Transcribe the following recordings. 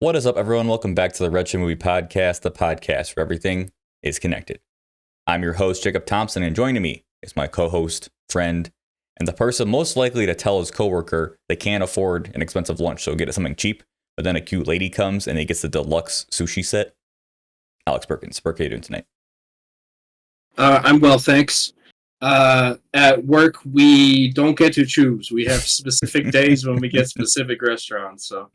What is up, everyone? Welcome back to the Retro Movie Podcast, the podcast where everything is connected. I'm your host, Jacob Thompson, and joining me is my co-host, friend, and the person most likely to tell his coworker they can't afford an expensive lunch, so get something cheap, but then a cute lady comes and he gets the deluxe sushi set. Alex Perkins. Perk, how you doing tonight? I'm well, thanks. At work, we don't get to choose. We have specific days when we get specific restaurants. So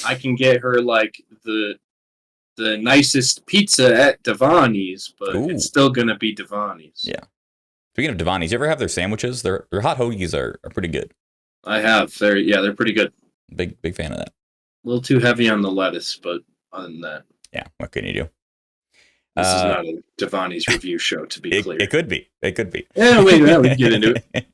I can get her like the nicest pizza at Devani's, but Ooh. it's still gonna be Devani's. Yeah. Speaking of Devani's, you ever have their sandwiches? Their hot hoagies are pretty good. I have. They're pretty good. Big fan of that. A little too heavy on the lettuce, but other than that, Yeah, what can you do? this is not a Devani's review show, to be clear. It could be. It could be. Yeah, wait, we can get into it.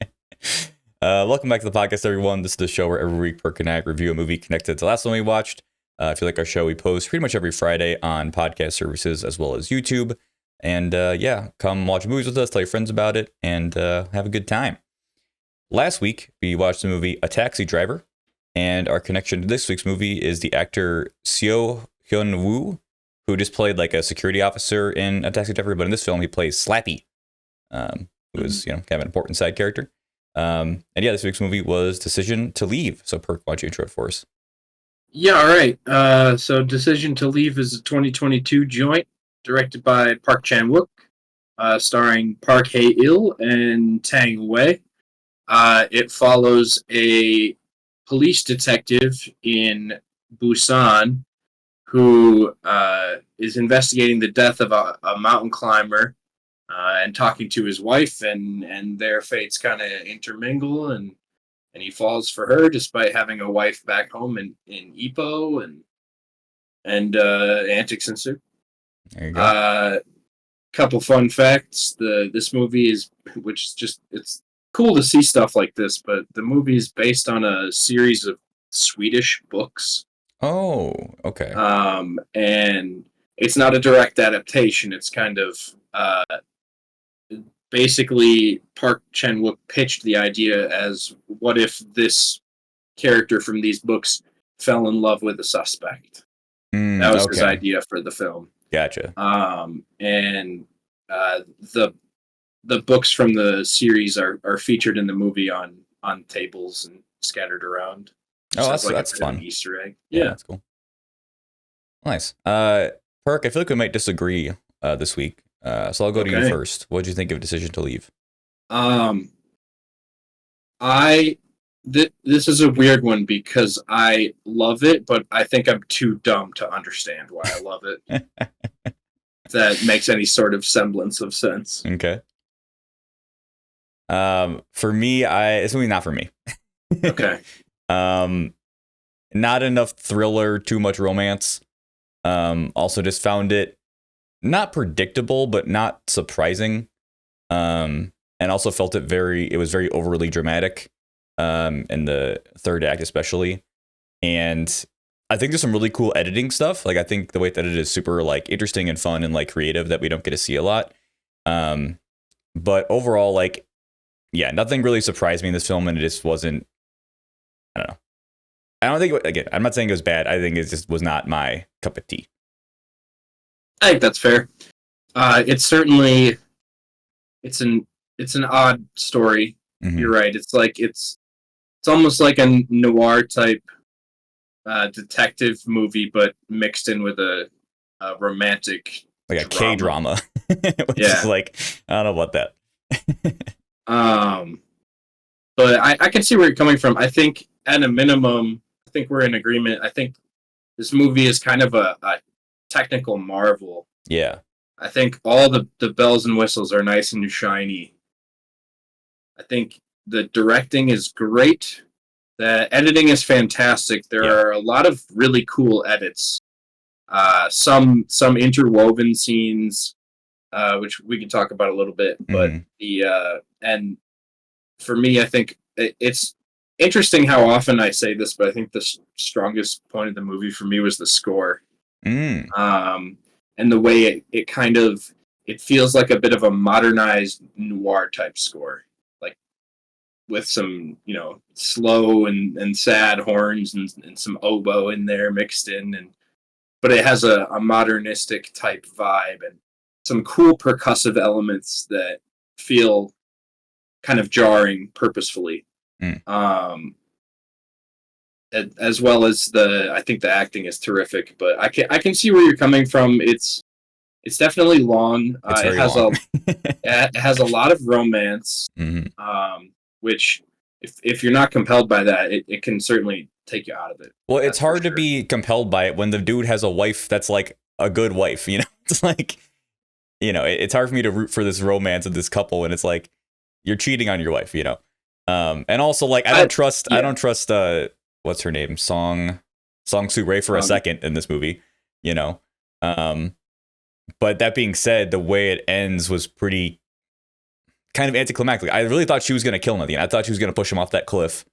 Welcome back to the podcast, everyone. This is the show where every week Perk and I review a movie connected to the last one we watched. If you like our show, we post pretty much every Friday on podcast services as well as YouTube. And come watch movies with us, tell your friends about it, and have a good time. Last week, we watched the movie A Taxi Driver, and our connection to this week's movie is the actor Seo Hyun-woo, who just played like a security officer in A Taxi Driver, but in this film he plays Slappy, who is kind of an important side character. This week's movie was Decision to Leave. So Perk, why don't you intro it for us? Yeah, all right. So Decision to Leave is a 2022 joint directed by Park Chan-wook, starring Park Hae-il and Tang Wei. It follows a police detective in Busan who is investigating the death of a mountain climber and talking to his wife, and their fates kind of intermingle, and he falls for her despite having a wife back home in Ippo, and antics ensue. There you go. Couple fun facts: this movie it's cool to see stuff like this, but the movie is based on a series of Swedish books. Oh, okay. And it's not a direct adaptation. It's kind of basically Park Chan-wook pitched the idea as, what if this character from these books fell in love with a suspect? That was his idea for the film. Gotcha. And the books from the series are featured in the movie on tables and scattered around. Oh, that's fun. Easter egg. Yeah, that's cool. Nice. Perk, I feel like we might disagree this week. So I'll go to you first. What did you think of Decision to Leave? This is a weird one because I love it, but I think I'm too dumb to understand why I love it. If that makes any sort of semblance of sense. Okay. For me, it's really not for me. Okay. Not enough thriller, too much romance. Also just found it not predictable, but not surprising. And also felt it was very overly dramatic. In the third act, especially. And I think there's some really cool editing stuff. Like, I think the way it's edited is super like interesting and fun and like creative that we don't get to see a lot. But overall, like, yeah, nothing really surprised me in this film, and it just wasn't. I don't know. I don't think. Again, I'm not saying it was bad. I think it just was not my cup of tea. I think that's fair. It's certainly it's an odd story. Mm-hmm. You're right. It's like it's almost like a noir type detective movie, but mixed in with a romantic, like a K-drama. Which is like, I don't know about that. But I can see where you're coming from. I think at a minimum, I think we're in agreement. I think this movie is kind of a technical marvel. Yeah. I think all the bells and whistles are nice and shiny. I think the directing is great. The editing is fantastic. There are a lot of really cool edits. Some interwoven scenes, which we can talk about a little bit. But and for me, I think it's interesting how often I say this, but I think the strongest point of the movie for me was the score. And the way it feels like a bit of a modernized noir type score. With some, slow and sad horns and some oboe in there mixed in. And but it has a modernistic type vibe and some cool percussive elements that feel kind of jarring purposefully. Mm. As well as I think the acting is terrific, but I can see where you're coming from. It's definitely long. It's very It has long. it has a lot of romance, which if you're not compelled by that, it can certainly take you out of it. Well, it's hard to be compelled by it when the dude has a wife that's like a good wife, you know? It's like, you know, it's hard for me to root for this romance of this couple, and it's like you're cheating on your wife, you know? And also, like, I don't trust what's her name? Song Soo-rae for a second in this movie, you know? But that being said, the way it ends was pretty kind of anticlimactic. I really thought she was going to kill him at the end. I thought she was going to push him off that cliff.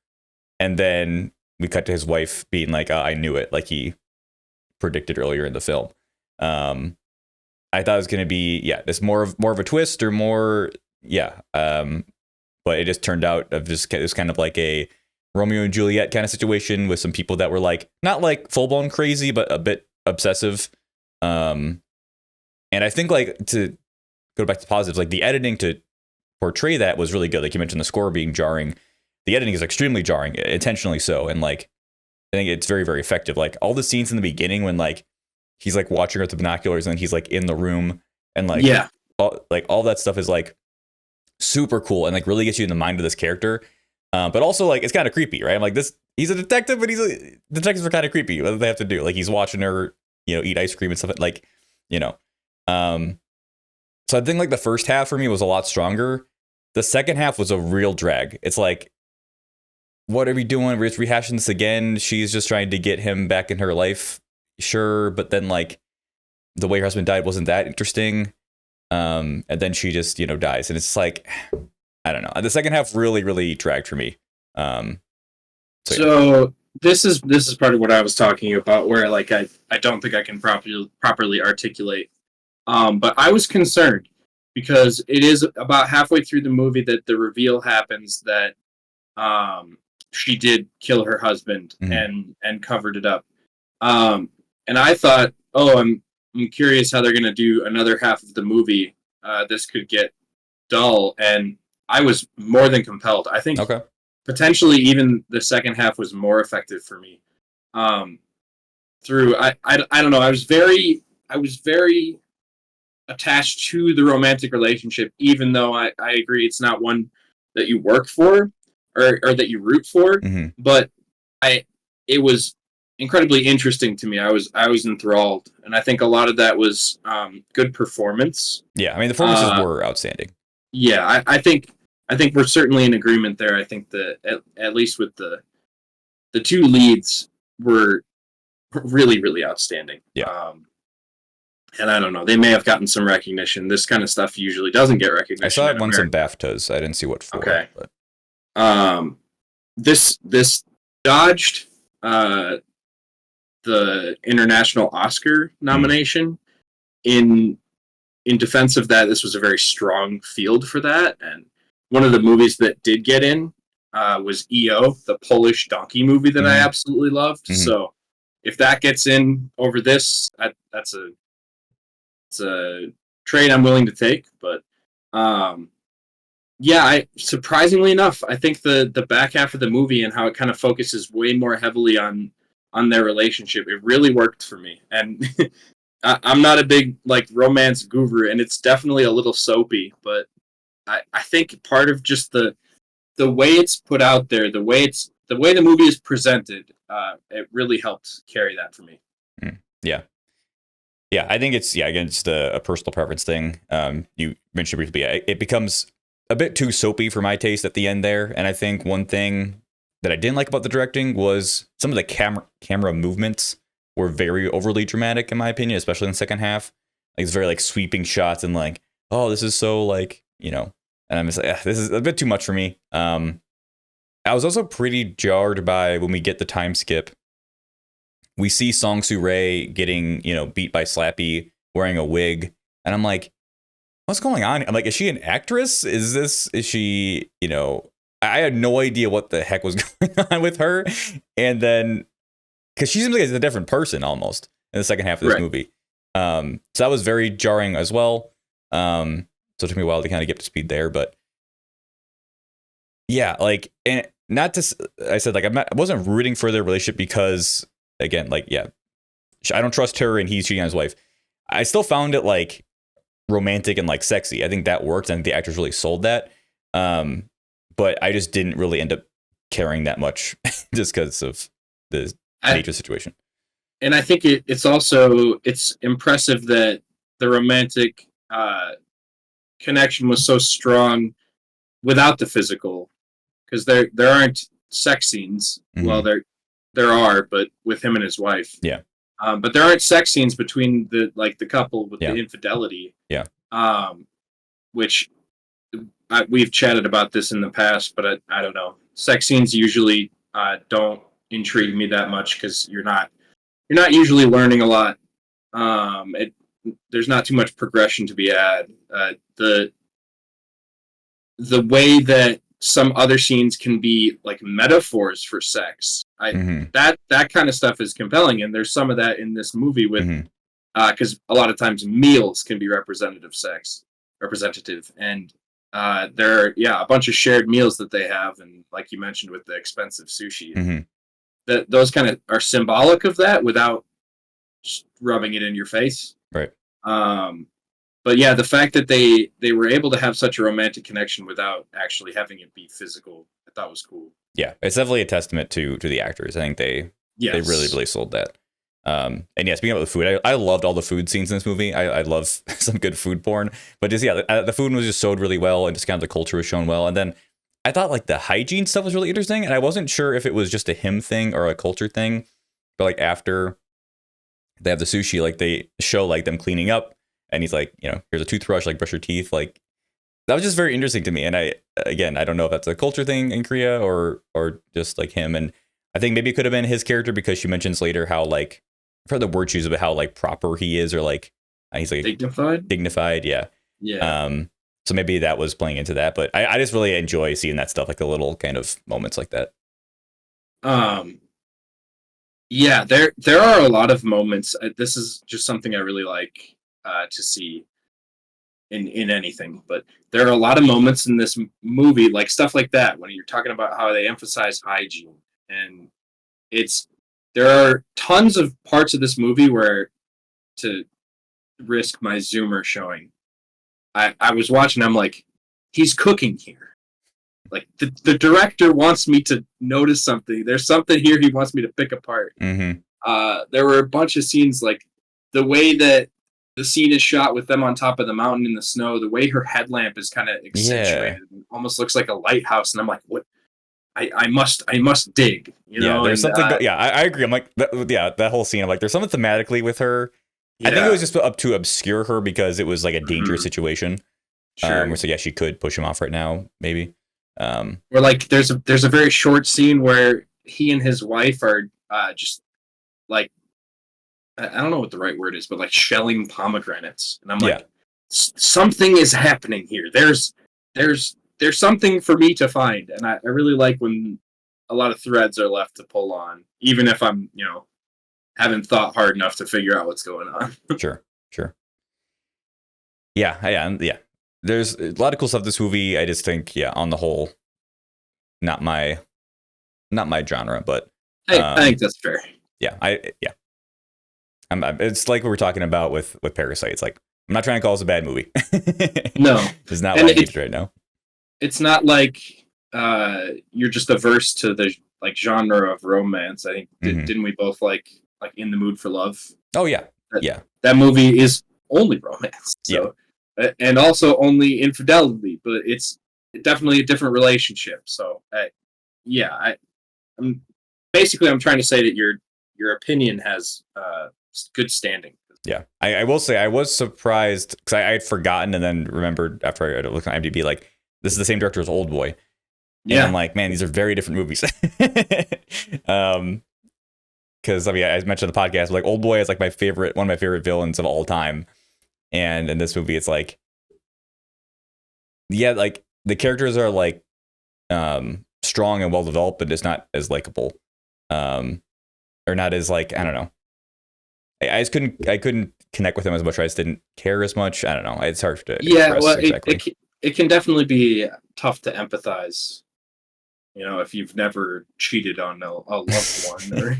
And then we cut to his wife being like, I knew it, like he predicted earlier in the film. I thought it was going to be, this more of a twist or more, but it just turned out it was kind of like a Romeo and Juliet kind of situation with some people that were like, not like full blown crazy, but a bit obsessive. And I think, like, to go back to positives, like the editing to portray that was really good. Like you mentioned, the score being jarring. The editing is extremely jarring, intentionally so. And like, I think it's very, very effective. Like all the scenes in the beginning when like he's like watching her with the binoculars and then he's like in the room and like, all that stuff is like super cool and like really gets you in the mind of this character. But also like, it's kind of creepy, right? I'm like, he's a detective, but detectives are kind of creepy. What do they have to do? Like he's watching her, you know, eat ice cream and stuff like, you know. So I think like the first half for me was a lot stronger. The second half was a real drag. It's like, what are we doing? We're just rehashing this again. She's just trying to get him back in her life. Sure. But then like the way her husband died wasn't that interesting. And then she just, you know, dies. And it's like, I don't know. The second half really, really dragged for me. So this is part of what I was talking about where like, I don't think I can properly articulate. But I was concerned because it is about halfway through the movie that the reveal happens that she did kill her husband and covered it up. And I thought, I'm curious how they're going to do another half of the movie. This could get dull, and I was more than compelled. I think potentially even the second half was more effective for me. I don't know. I was very attached to the romantic relationship, even though I agree it's not one that you work for or that you root for. But it was incredibly interesting to me. I was enthralled, and I think a lot of that was good performance. Yeah, I mean the performances were outstanding. Yeah, I think we're certainly in agreement there. I think that at least with the two leads were really, really outstanding. Yeah. And I don't know, they may have gotten some recognition. This kind of stuff usually doesn't get recognition. I saw it won some BAFTAs. I didn't see what for. Okay. But. This dodged the international Oscar nomination. In defense of that, this was a very strong field for that. And one of the movies that did get in was EO, the Polish donkey movie that I absolutely loved. So if that gets in over this, that's a trade I'm willing to take. But surprisingly enough, I think the back half of the movie and how it kind of focuses way more heavily on their relationship, it really worked for me. And I'm not a big like romance guru, and it's definitely a little soapy, but I think part of just the way it's put out there, the way the movie is presented, it really helped carry that for me. Yeah, I think it's again just a personal preference thing. You mentioned briefly, it becomes a bit too soapy for my taste at the end there, and I think one thing that I didn't like about the directing was some of the camera movements were very overly dramatic in my opinion, especially in the second half. Like it's very like sweeping shots and like, oh, this is so like, you know, and I'm just like, this is a bit too much for me. I was also pretty jarred by when we get the time skip. We see Song Soo-rae getting, you know, beat by Slappy wearing a wig, and I'm like, what's going on? I'm like, is she an actress? Is she, you know, I had no idea what the heck was going on with her. And then because she seems like a different person almost in the second half of this movie. So that was very jarring as well. So it took me a while to kind of get to speed there, but yeah, like, and not to, I said, like, I wasn't rooting for their relationship because, again, like, yeah, I don't trust her and he's cheating on his wife. I still found it like romantic and like sexy. I think that worked. I think the actors really sold that. But I just didn't really end up caring that much just because of the nature situation. And I think it's also, it's impressive that the romantic connection was so strong without the physical, because there aren't sex scenes. Mm-hmm. Well, there are, but with him and his wife. Yeah. But there aren't sex scenes between the couple with the infidelity. Yeah. Which we've chatted about this in the past, but I don't know. Sex scenes usually don't intrigue me that much because you're not usually learning a lot. There's not too much progression to be had. The way that some other scenes can be like metaphors for sex, that kind of stuff is compelling, and there's some of that in this movie with because a lot of times meals can be representative, and there are a bunch of shared meals that they have, and like you mentioned with the expensive sushi, that those kind of are symbolic of that without just rubbing it in your face, right? But yeah, the fact that they were able to have such a romantic connection without actually having it be physical, I thought was cool. Yeah, it's definitely a testament to the actors. I think they really sold that. And yeah, speaking of the food, I loved all the food scenes in this movie. I love some good food porn, but just the food was just sold really well, and just kind of the culture was shown well. And then I thought like the hygiene stuff was really interesting, and I wasn't sure if it was just a him thing or a culture thing. But like after they have the sushi, like they show like them cleaning up. And he's like, here's a toothbrush, like brush your teeth. Like that was just very interesting to me. And I don't know if that's a culture thing in Korea or just like him. And I think maybe it could have been his character because she mentions later how like, I've heard the word choose about how like proper he is, or like he's like dignified. Yeah. Yeah. So maybe that was playing into that, but I just really enjoy seeing that stuff, like the little kind of moments like that. Yeah, there are a lot of moments. This is just something I really like to see in anything, but there are a lot of moments in this movie, like stuff like that, when you're talking about how they emphasize hygiene, and there are tons of parts of this movie where, to risk my zoomer showing, I was watching, I'm like, he's cooking here. Like the director wants me to notice something. There's something here he wants me to pick apart. There were a bunch of scenes, like the way that the scene is shot with them on top of the mountain in the snow, the way her headlamp is kind of accentuated, almost looks like a lighthouse. And I'm like, what? I must dig. There's something. I agree. I'm like, that whole scene. I'm like, there's something thematically with her. I think it was just up to obscure her because it was like a dangerous situation. Sure. So she could push him off right now, maybe. Or like, there's a very short scene where he and his wife are just like, I don't know what the right word is, but like shelling pomegranates, and I'm like, something is happening here. There's something for me to find, and I really like when a lot of threads are left to pull on, even if I'm haven't thought hard enough to figure out what's going on. Sure. Yeah. There's a lot of cool stuff in this movie. I just think, on the whole, not my genre, but I think that's fair. It's like what we're talking about with Parasite. It's like, I'm not trying to call this a bad movie. No, it's not what I need right now. It's not like you're just averse to the like genre of romance. I think didn't we both like In the Mood for Love? Oh yeah, That movie is only romance. So and also only infidelity, but it's definitely a different relationship. So I'm trying to say that your opinion has good standing. Yeah, I will say I was surprised because I had forgotten and then remembered after I looked on IMDb, like, this is the same director as Old Boy. Yeah, and I'm like, man, these are very different movies. Because I mentioned the podcast, like, Old Boy is like one of my favorite villains of all time, and in this movie, it's like, like the characters are like strong and well developed, but it's not as likable. or not as like, I don't know. I just couldn't connect with him as much. I just didn't care as much. I don't know. It's hard to express well, exactly. it can definitely be tough to empathize. If you've never cheated on a loved one or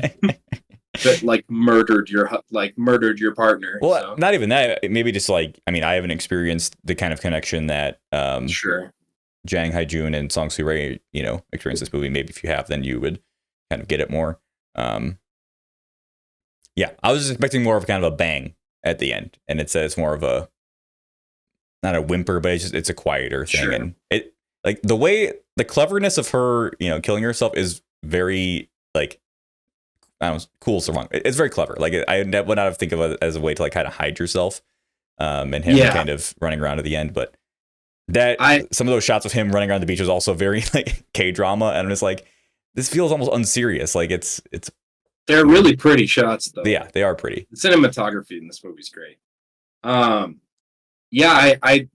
that murdered your partner. Well, So not even that. Maybe just like, I mean, I haven't experienced the kind of connection that sure. Jang Hae-jun and Song Soo-rae, experienced this movie. Maybe if you have, then you would kind of get it more. Yeah, I was expecting more of kind of a bang at the end, and it's more of a, not a whimper, but it's a quieter thing, Sure. and it like the cleverness of her, killing herself is very like, I don't know, cool is the wrong. It's very clever. Like I would not think of it as a way to like kind of hide yourself, and him kind of running around at the end, but some of those shots of him running around the beach was also very like K-drama, and I'm just like, this feels almost unserious. Like it's. They're really pretty shots, though. Yeah, they are pretty. The cinematography in this movie's great. Yeah, I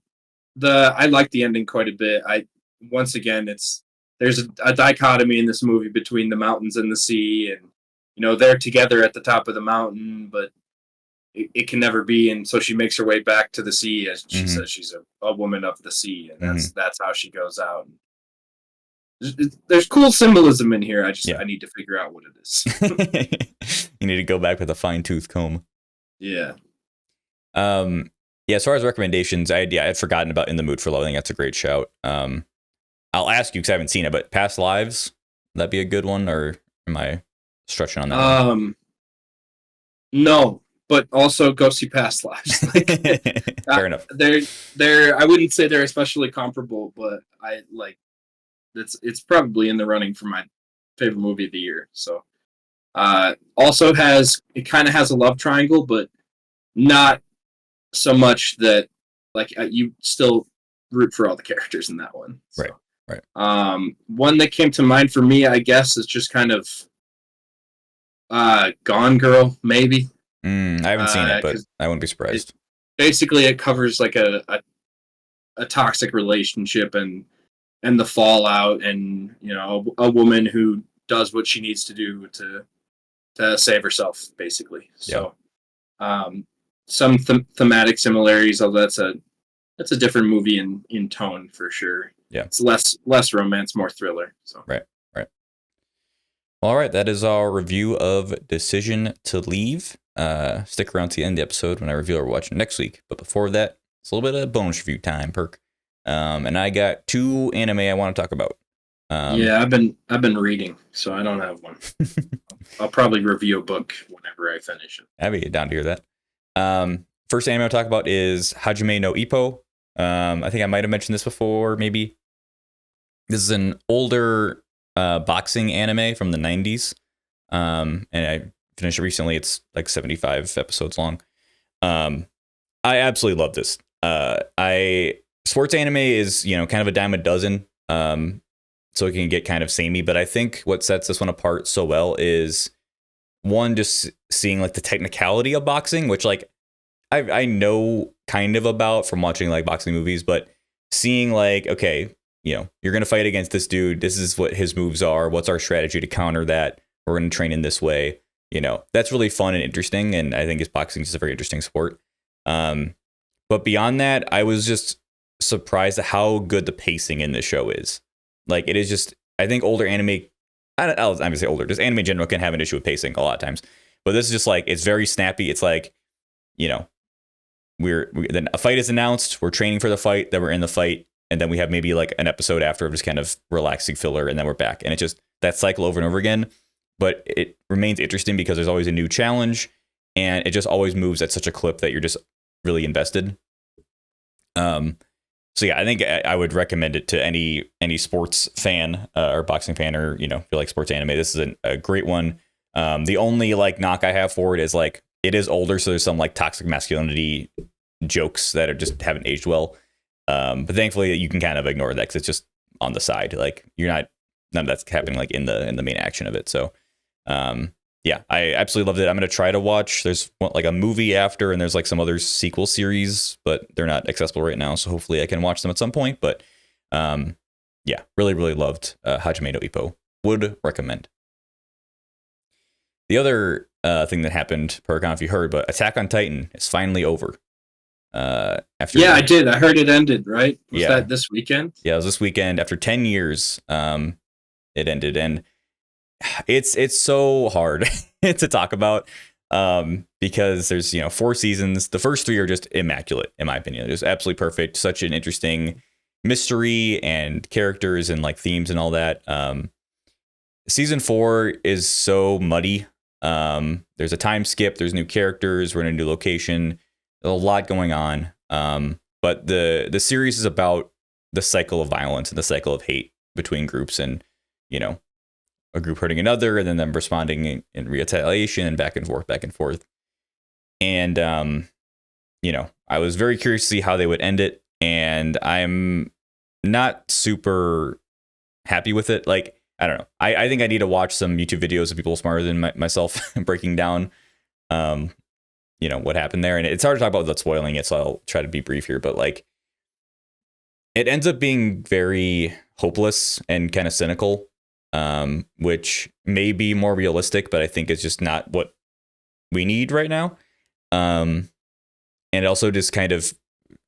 like the ending quite a bit. Once again, there's a dichotomy in this movie between the mountains and the sea, and they're together at the top of the mountain, but it can never be. And so she makes her way back to the sea, as she says she's a woman of the sea, and that's how she goes out. There's cool symbolism in here. I need to figure out what it is. You need to go back with a fine-tooth comb. Yeah. Yeah, as far as recommendations, I had forgotten about In the Mood for Love. I think that's a great shout. I'll ask you because I haven't seen it, but Past Lives, would that be a good one, or am I stretching on that one? No, but also go see Past Lives. Fair enough. They're I wouldn't say they're especially comparable, but it's probably in the running for my favorite movie of the year. So, also it kind of has a love triangle, but not so much that you still root for all the characters in that one. So, right. One that came to mind for me, I guess, is just kind of Gone Girl, maybe. I haven't seen it, but I wouldn't be surprised. Basically, it covers like a toxic relationship and the fallout, and a woman who does what she needs to do to save herself, basically. So, some thematic similarities, although that's a different movie in tone for sure. Yeah, it's less romance, more thriller. So right. All right, that is our review of Decision to Leave. Stick around to the end of the episode when I reveal what we're watching next week. But before that, it's a little bit of bonus review time, Perk. And I got 2 anime I want to talk about. Yeah, I've been reading, so I don't have one. I'll probably review a book whenever I finish it. I'd be down to hear that. First anime I'll talk about is Hajime no Ippo. I think I might have mentioned this before, maybe. This is an older boxing anime from the 90s. And I finished it recently. It's like 75 episodes long. I absolutely love this. Sports anime is, kind of a dime a dozen. So it can get kind of samey, but I think what sets this one apart so well is, one, just seeing like the technicality of boxing, which like I know kind of about from watching like boxing movies, but seeing like, okay, you're going to fight against this dude. This is what his moves are. What's our strategy to counter that? We're going to train in this way. That's really fun and interesting. And I think boxing is a very interesting sport. But beyond that, I was just surprised at how good the pacing in this show is. Like, it is just, I think older anime, I'm going to say older, just anime in general can have an issue with pacing a lot of times. But this is just like, it's very snappy. It's like, then a fight is announced, we're training for the fight, then we're in the fight, and then we have maybe like an episode after of just kind of relaxing filler, and then we're back. And it's just that cycle over and over again. But it remains interesting because there's always a new challenge, and it just always moves at such a clip that you're just really invested. So yeah, I think I would recommend it to any sports fan or boxing fan, or if you like sports anime. This is a great one. The only like knock I have for it is like it is older, so there's some like toxic masculinity jokes that just haven't aged well. But thankfully you can kind of ignore that because it's just on the side. Like none of that's happening like in the main action of it. So yeah, I absolutely loved it. I'm going to try to watch. There's like a movie after, and there's like some other sequel series, but they're not accessible right now. So hopefully I can watch them at some point. But yeah, really, really loved Hajime no Ippo. Would recommend. The other thing that happened, Perk, I don't know if you heard, but Attack on Titan is finally over. After I did. I heard it ended, right? Was Yeah. that this weekend? Yeah, it was this weekend. After 10 years, it ended. And it's so hard to talk about because there's 4 seasons. The first 3 are just immaculate, in my opinion. Just absolutely perfect. Such an interesting mystery and characters and like themes and all that. Season 4 is so muddy. There's a time skip. There's new characters. We're in a new location. There's a lot going on. But the series is about the cycle of violence and the cycle of hate between groups, and a group hurting another, and then them responding in retaliation, and back and forth, back and forth. And I was very curious to see how they would end it, and I'm not super happy with it. Like, I don't know. I think I need to watch some YouTube videos of people smarter than myself breaking down, what happened there. And it's hard to talk about without spoiling it, so I'll try to be brief here. But like, it ends up being very hopeless and kind of cynical, which may be more realistic, but I think it's just not what we need right now. And also just kind of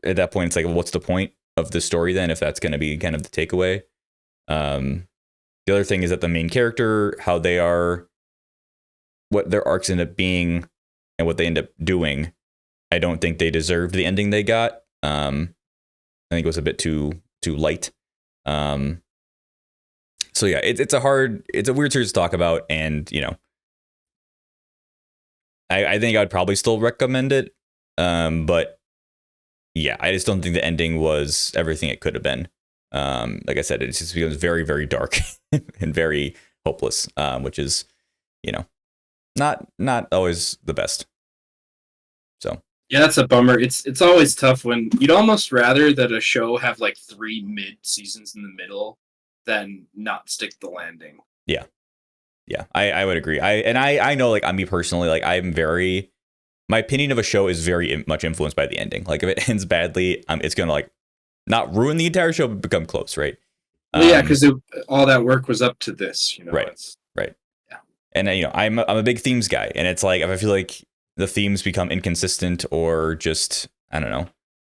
at that point, it's like, well, what's the point of the story then, if that's going to be kind of the takeaway? The other thing is that the main character, how they are, what their arcs end up being and what they end up doing, I don't think they deserved the ending they got. I think it was a bit too light. So yeah, it's a weird series to talk about, and I think I'd probably still recommend it. But yeah, I just don't think the ending was everything it could have been. Like I said, it just becomes very, very dark and very hopeless, which is, not always the best. So yeah, that's a bummer. It's always tough when you'd almost rather that a show have like 3 mid seasons in the middle than not stick the landing. Yeah, I would agree. I know, like, on me personally, like, my opinion of a show is very much influenced by the ending. Like, if it ends badly, it's gonna like not ruin the entire show, but become close, right? Well, yeah, because all that work was up to this, Right. Right. Yeah. And I'm a big themes guy, and it's like, if I feel like the themes become inconsistent or just, I don't know,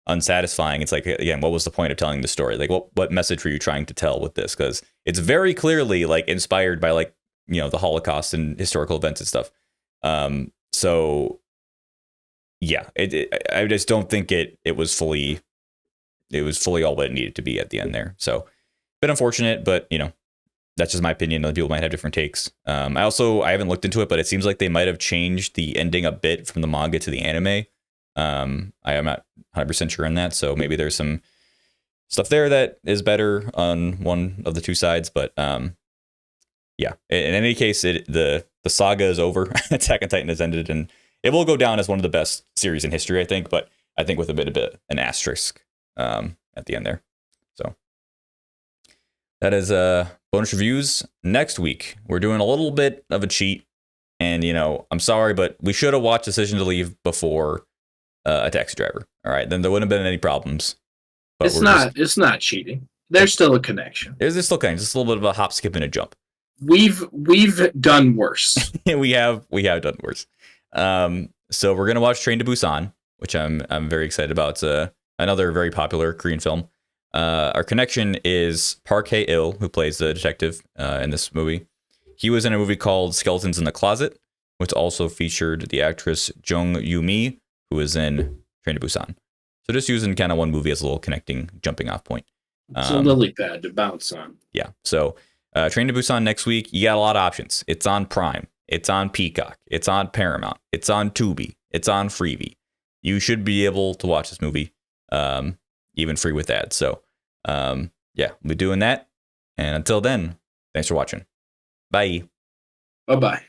unsatisfying, it's like, again, what was the point of telling the story? Like, what message were you trying to tell with this? Because it's very clearly like inspired by like the Holocaust and historical events and stuff. So yeah, I just don't think it was fully all what it needed to be at the end there. So, bit unfortunate, but that's just my opinion. Other people might have different takes. I haven't looked into it, but it seems like they might have changed the ending a bit from the manga to the anime. I am not 100% sure on that, so maybe there's some stuff there that is better on one of the two sides. But yeah, in any case, the saga is over. Attack on Titan has ended, and it will go down as one of the best series in history, I think. But I think with a bit an asterisk at the end there. So that is bonus reviews. Next week, we're doing a little bit of a cheat. And, I'm sorry, but we should have watched Decision to Leave before A Taxi Driver. All right, then there wouldn't have been any problems. But it's not cheating. There's still a connection. There's still connection. Just a little bit of a hop, skip, and a jump. We've done worse. we have done worse. So we're gonna watch Train to Busan, which I'm very excited about. It's another very popular Korean film. Our connection is Park Hae-il, who plays the detective in this movie. He was in a movie called Skeletons in the Closet, which also featured the actress Jung Yoo-mi, who was in Train to Busan. So just using kind of one movie as a little jumping off point. It's a lily pad to bounce on. Yeah. So Train to Busan next week. You got a lot of options. It's on Prime. It's on Peacock. It's on Paramount. It's on Tubi. It's on Freevee. You should be able to watch this movie, even free with ads. So, yeah, we'll be doing that. And until then, thanks for watching. Bye. Bye-bye.